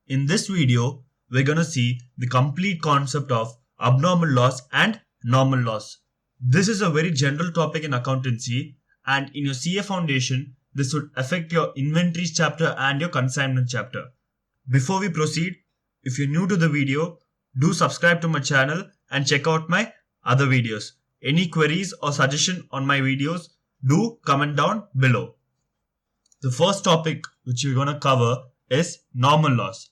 In this video, we're going to see the complete concept of abnormal loss and normal loss. This is a very general topic in accountancy, and in your CA foundation, this would affect your inventories chapter and your consignment chapter. Before we proceed, if you're new to the video, do subscribe to my channel and check out my other videos. Any queries or suggestion on my videos, do comment down below. The first topic which we're going to cover is normal loss.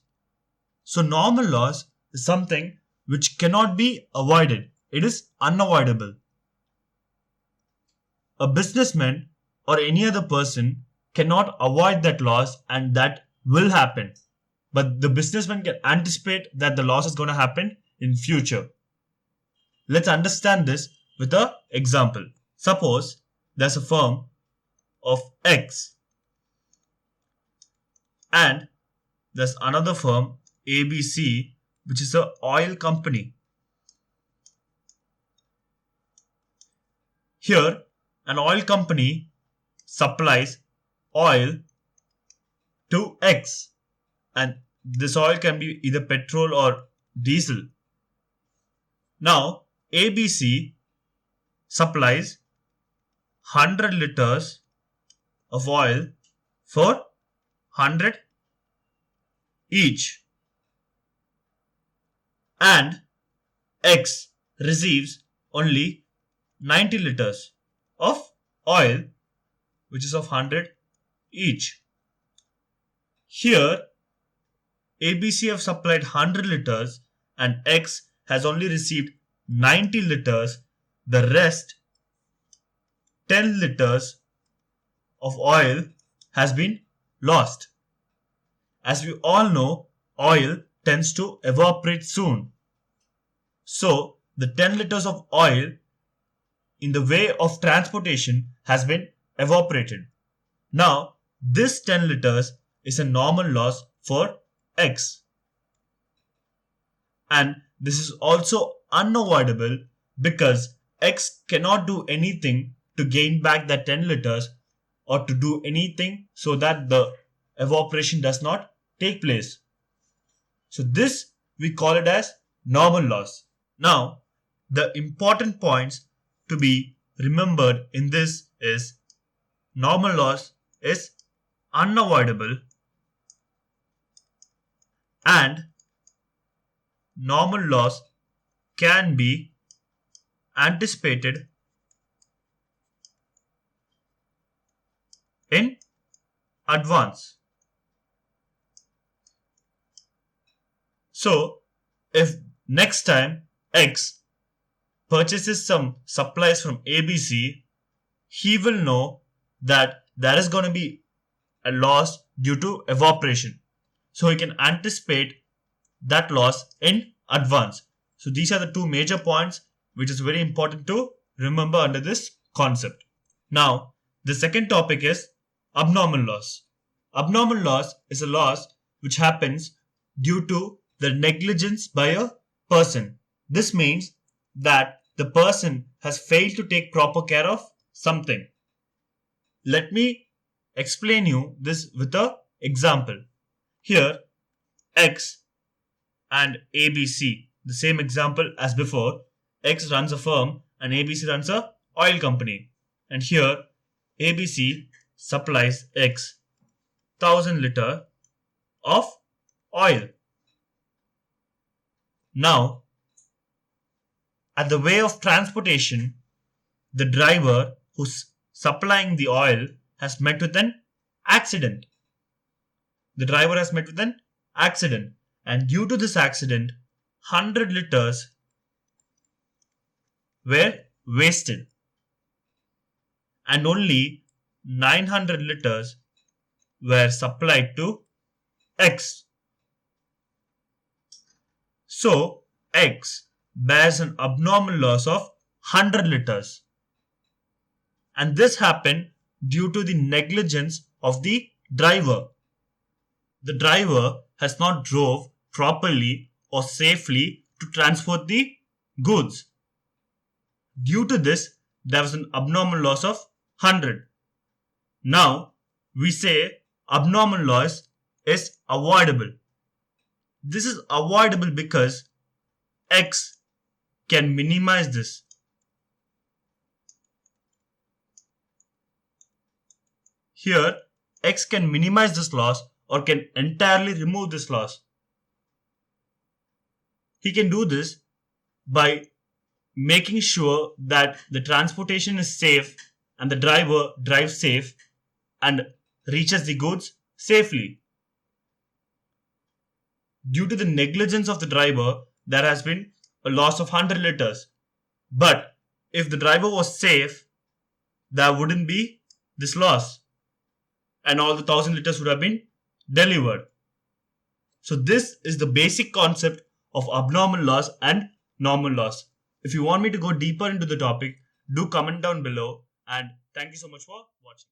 So normal loss is something which cannot be avoided. It is unavoidable. A businessman or any other person cannot avoid that loss, and that will happen. But the businessman can anticipate that the loss is going to happen in future. Let's understand this with an example. Suppose there's a firm of X and there's another firm ABC, which is an oil company. Here, an oil company supplies oil to X, and this oil can be either petrol or diesel. Now, ABC supplies 100 liters of oil for 100 each, and X receives only 90 liters of oil, which is of 100 each. Here, ABC have supplied 100 liters and X has only received 90 liters. The rest 10 liters of oil has been lost. As we all know, oil tends to evaporate soon. So, the 10 liters of oil in the way of transportation has been evaporated. Now, this 10 liters is a normal loss for X. And this is also unavoidable because X cannot do anything to gain back that 10 liters or to do anything so that the evaporation does not take place. So this we call it as normal loss. Now, the important points to be remembered in this is normal loss is unavoidable and normal loss can be anticipated in advance. So, if next time X purchases some supplies from ABC, he will know that there is going to be a loss due to evaporation. So, he can anticipate that loss in advance. So, these are the two major points which is very important to remember under this concept. Now, the second topic is abnormal loss. Abnormal loss is a loss which happens due to the negligence by a person. This means that the person has failed to take proper care of something. Let me explain you this with an example. Here, X and ABC, the same example as before. X runs a firm and ABC runs a oil company. And here, ABC supplies X 1000 liters of oil. Now, at the way of transportation, the driver who's supplying the oil has met with an accident. The driver has met with an accident, and due to this accident, 100 liters were wasted and only 900 liters were supplied to X. So, X bears an abnormal loss of 100 liters. And this happened due to the negligence of the driver. The driver has not drove properly or safely to transport the goods. Due to this, there was an abnormal loss of 100. Now, we say abnormal loss is avoidable. This is avoidable because X can minimize this. Here, X can minimize this loss or can entirely remove this loss. He can do this by making sure that the transportation is safe and the driver drives safe and reaches the goods safely. Due to the negligence of the driver, there has been a loss of 100 liters. But if the driver was safe, there wouldn't be this loss and all the 1000 liters would have been delivered. So, this is the basic concept of abnormal loss and normal loss. If you want me to go deeper into the topic, do comment down below, and thank you so much for watching.